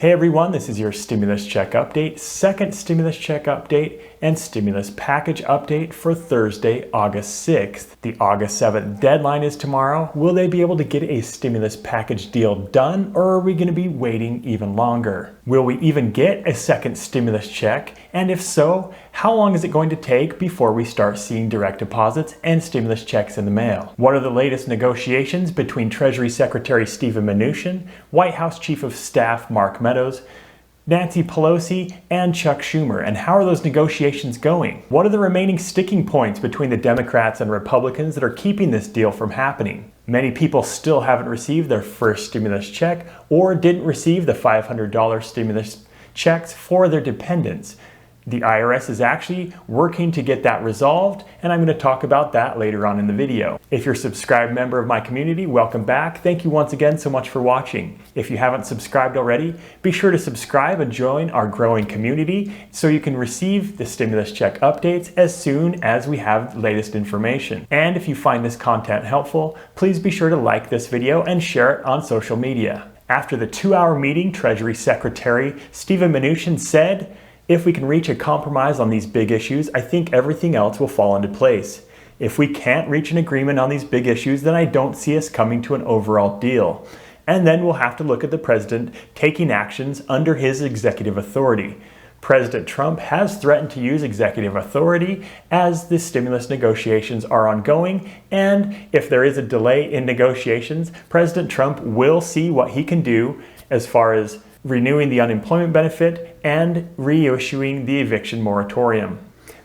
Hey everyone, this is your stimulus check update, second stimulus check update, and stimulus package update for Thursday, August 6th. The August 7th deadline is tomorrow. Will they be able to get a stimulus package deal done, or are we going to be waiting even longer? Will we even get a second stimulus check? And if so, how long is it going to take before we start seeing direct deposits and stimulus checks in the mail? What are the latest negotiations between Treasury Secretary Mnuchin, White House Chief of Staff Mark Meadows, Nancy Pelosi, and Chuck Schumer, and how are those negotiations going? What are the remaining sticking points between the Democrats and Republicans that are keeping this deal from happening? Many people still haven't received their first stimulus check or didn't receive the $500 stimulus checks for their dependents. The IRS is actually working to get that resolved, and I'm going to talk about that later on in the video. If you're a subscribed member of my community, welcome back. Thank you once again so much for watching. If you haven't subscribed already, be sure to subscribe and join our growing community so you can receive the stimulus check updates as soon as we have the latest information. And if you find this content helpful, please be sure to like this video and share it on social media. After the 2-hour meeting, Treasury Secretary Mnuchin said, "If we can reach a compromise on these big issues, I think everything else will fall into place. If we can't reach an agreement on these big issues, then I don't see us coming to an overall deal. And then we'll have to look at the president taking actions under his executive authority." President Trump has threatened to use executive authority as the stimulus negotiations are ongoing, and if there is a delay in negotiations, President Trump will see what he can do as far as renewing the unemployment benefit and reissuing the eviction moratorium.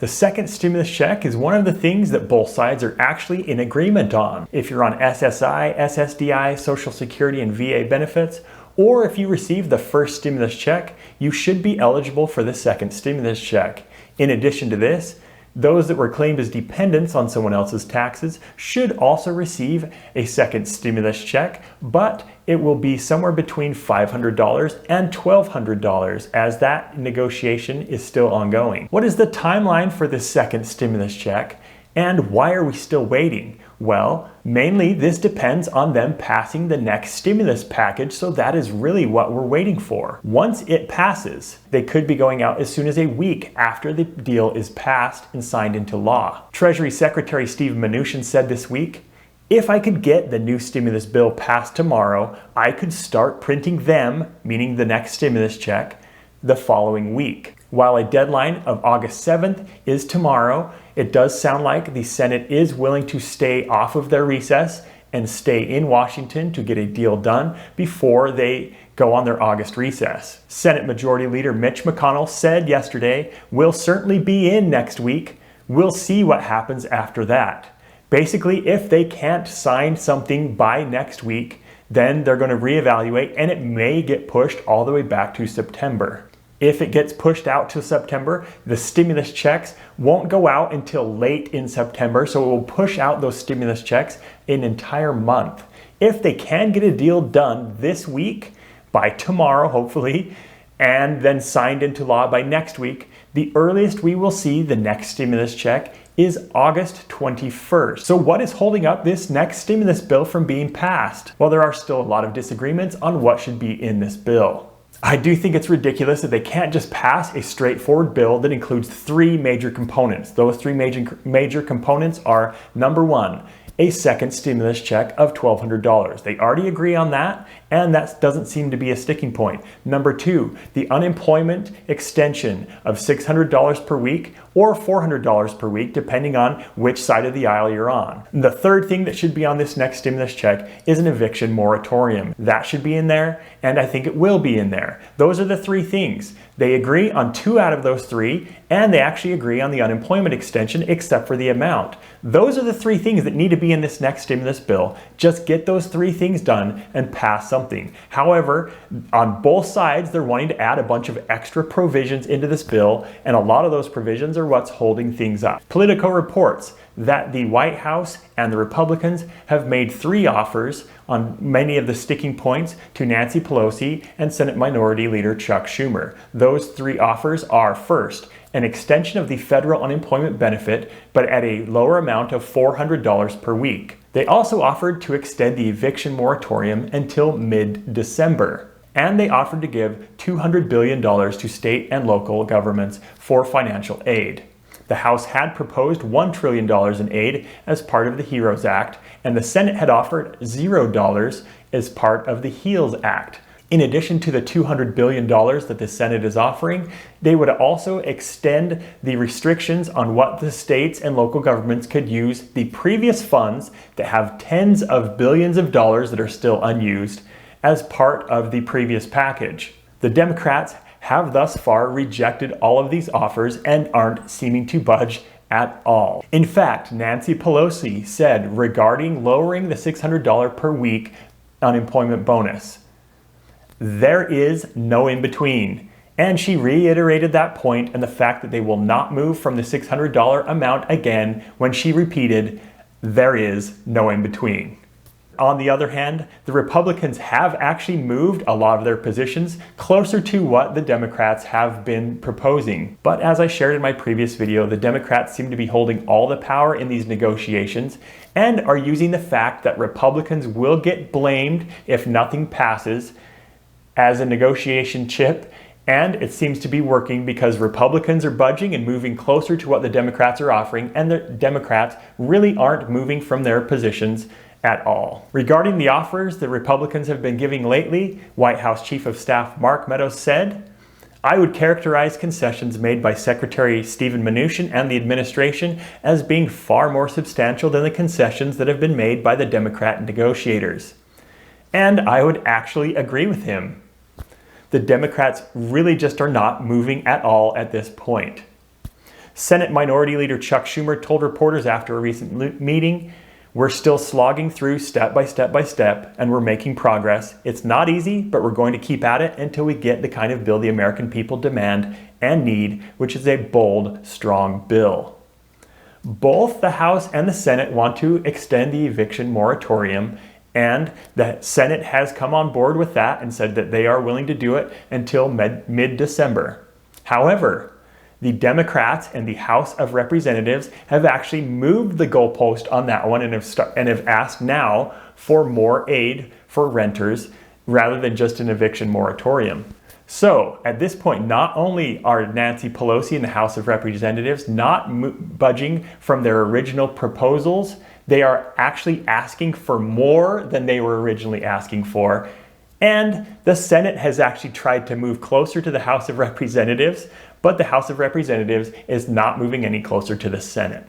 The second stimulus check is one of the things that both sides are actually in agreement on. If you're on SSI, SSDI, Social Security, and VA benefits, or if you received the first stimulus check, you should be eligible for the second stimulus check. In addition to this, those that were claimed as dependents on someone else's taxes should also receive a second stimulus check, but it will be somewhere between $500 and $1,200 as that negotiation is still ongoing. What is the timeline for the second stimulus check, and why are we still waiting? Well, mainly this depends on them passing the next stimulus package, so that is really what we're waiting for. Once it passes, they could be going out as soon as a week after the deal is passed and signed into law. Treasury Secretary Mnuchin said this week, "If I could get the new stimulus bill passed tomorrow, I could start printing them," meaning the next stimulus check, "the following week." While a deadline of August 7th is tomorrow, it does sound like the Senate is willing to stay off of their recess and stay in Washington to get a deal done before they go on their August recess. Senate Majority Leader Mitch McConnell said yesterday, "We'll certainly be in next week. We'll see what happens after that." Basically, if they can't sign something by next week, then they're going to reevaluate, and it may get pushed all the way back to September. If it gets pushed out to September, the stimulus checks won't go out until late in September, so it will push out those stimulus checks an entire month. If they can get a deal done this week, by tomorrow hopefully, and then signed into law by next week, the earliest we will see the next stimulus check is August 21st. So what is holding up this next stimulus bill from being passed? Well, there are still a lot of disagreements on what should be in this bill. I do think it's ridiculous that they can't just pass a straightforward bill that includes 3 major components. Those 3 major components are, number 1, a second stimulus check of $1,200. They already agree on that, and that doesn't seem to be a sticking point. Number 2, the unemployment extension of $600 per week or $400 per week, depending on which side of the aisle you're on. The third thing that should be on this next stimulus check is an eviction moratorium. That should be in there, and I think it will be in there. Those are the 3 things. They agree on 2 out of those 3, and they actually agree on the unemployment extension except for the amount. Those are the 3 things that need to be in this next stimulus bill. Just get those 3 things done and pass something. However, on both sides, they're wanting to add a bunch of extra provisions into this bill, and a lot of those provisions are what's holding things up. Politico reports that the White House and the Republicans have made 3 offers on many of the sticking points to Nancy Pelosi and Senate Minority Leader Chuck Schumer. Those 3 offers are, first, an extension of the federal unemployment benefit, but at a lower amount of $400 per week. They also offered to extend the eviction moratorium until mid-December. and they offered to give $200 billion to state and local governments for financial aid. The House had proposed $1 trillion in aid as part of the HEROES Act, and the Senate had offered $0 as part of the HEALS Act. In addition to the $200 billion that the Senate is offering, they would also extend the restrictions on what the states and local governments could use the previous funds that have tens of billions of dollars that are still unused as part of the previous package. The Democrats have thus far rejected all of these offers and aren't seeming to budge at all. In fact, Nancy Pelosi said regarding lowering the $600 per week unemployment bonus, there is no in between. And she reiterated that point and the fact that they will not move from the $600 amount again when she repeated, there is no in between. On the other hand, the Republicans have actually moved a lot of their positions closer to what the Democrats have been proposing. But as I shared in my previous video, the Democrats seem to be holding all the power in these negotiations and are using the fact that Republicans will get blamed if nothing passes as a negotiation chip, and it seems to be working because Republicans are budging and moving closer to what the Democrats are offering, and the Democrats really aren't moving from their positions at all. Regarding the offers the Republicans have been giving lately, White House Chief of Staff Mark Meadows said, "I would characterize concessions made by Secretary Stephen Mnuchin and the administration as being far more substantial than the concessions that have been made by the Democrat negotiators." And I would actually agree with him. The Democrats really just are not moving at all at this point. Senate Minority Leader Chuck Schumer told reporters after a recent meeting, "We're still slogging through step by step by step, and we're making progress. It's not easy, but we're going to keep at it until we get the kind of bill the American people demand and need, which is a bold, strong bill." Both the House and the Senate want to extend the eviction moratorium, and the Senate has come on board with that and said that they are willing to do it until mid-December. However, the Democrats and the House of Representatives have actually moved the goalpost on that one and have asked now for more aid for renters rather than just an eviction moratorium. So at this point, not only are Nancy Pelosi and the House of Representatives not budging from their original proposals, they are actually asking for more than they were originally asking for. And the Senate has actually tried to move closer to the House of Representatives, but the House of Representatives is not moving any closer to the Senate.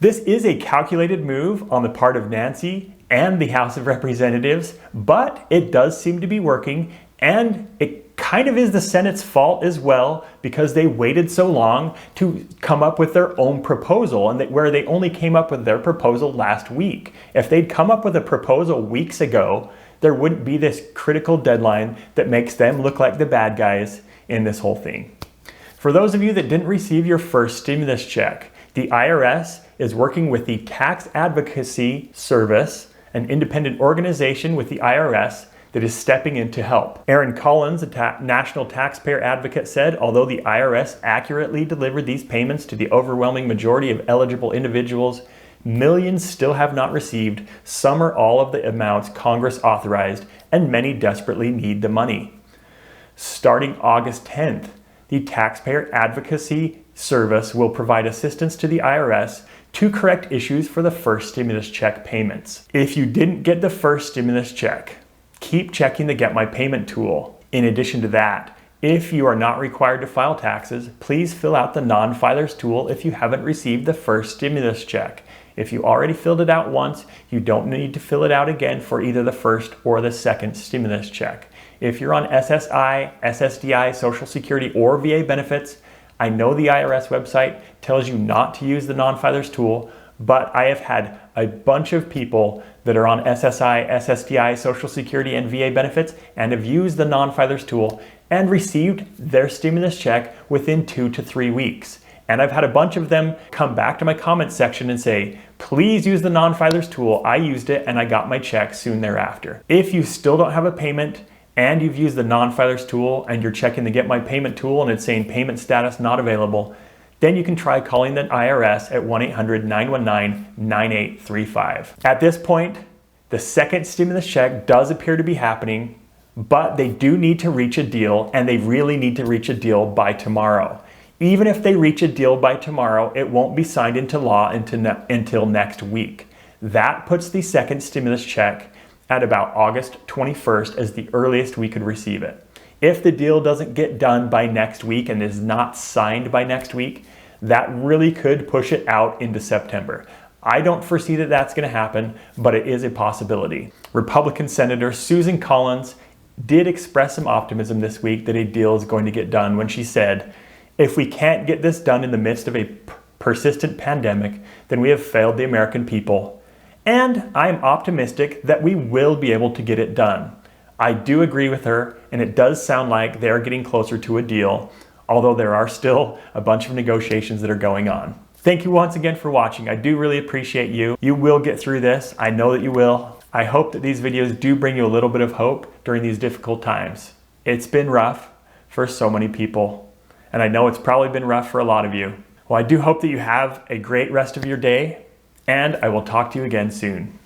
This is a calculated move on the part of Nancy and the House of Representatives, but it does seem to be working, and it kind of is the Senate's fault as well because they waited so long to come up with their own proposal, and where they only came up with their proposal last week. If they'd come up with a proposal weeks ago, there wouldn't be this critical deadline that makes them look like the bad guys in this whole thing. For those of you that didn't receive your first stimulus check, the IRS is working with the Tax Advocacy Service, an independent organization with the IRS that is stepping in to help. Aaron Collins, a national taxpayer advocate, said, although the IRS accurately delivered these payments to the overwhelming majority of eligible individuals, millions still have not received some or all of the amounts Congress authorized, and many desperately need the money. Starting August 10th, the Taxpayer Advocacy Service will provide assistance to the IRS to correct issues for the first stimulus check payments. If you didn't get the first stimulus check, keep checking the Get My Payment tool. In addition to that, if you are not required to file taxes, please fill out the non-filers tool if you haven't received the first stimulus check. If you already filled it out once, you don't need to fill it out again for either the first or the second stimulus check. If you're on SSI, SSDI, Social Security, or VA benefits, I know the IRS website tells you not to use the non-filers tool, but I have had a bunch of people that are on SSI, SSDI, Social Security, and VA benefits and have used the non-filers tool and received their stimulus check within 2 to 3 weeks. And I've had a bunch of them come back to my comments section and say, please use the non-filers tool. I used it and I got my check soon thereafter. If you still don't have a payment and you've used the non-filers tool and you're checking the Get My Payment tool and it's saying payment status not available, then you can try calling the IRS at 1-800-919-9835. At this point, the second stimulus check does appear to be happening, but they do need to reach a deal, and they really need to reach a deal by tomorrow. Even if they reach a deal by tomorrow, it won't be signed into law until next week. That puts the second stimulus check at about August 21st as the earliest we could receive it. If the deal doesn't get done by next week and is not signed by next week, that really could push it out into September. I don't foresee that that's going to happen, but it is a possibility. Republican Senator Susan Collins did express some optimism this week that a deal is going to get done when she said, "If we can't get this done in the midst of a persistent pandemic, then we have failed the American people. And I am optimistic that we will be able to get it done." I do agree with her, and it does sound like they're getting closer to a deal, although there are still a bunch of negotiations that are going on. Thank you once again for watching. I do really appreciate you. You will get through this. I know that you will. I hope that these videos do bring you a little bit of hope during these difficult times. It's been rough for so many people, and I know it's probably been rough for a lot of you. Well, I do hope that you have a great rest of your day, and I will talk to you again soon.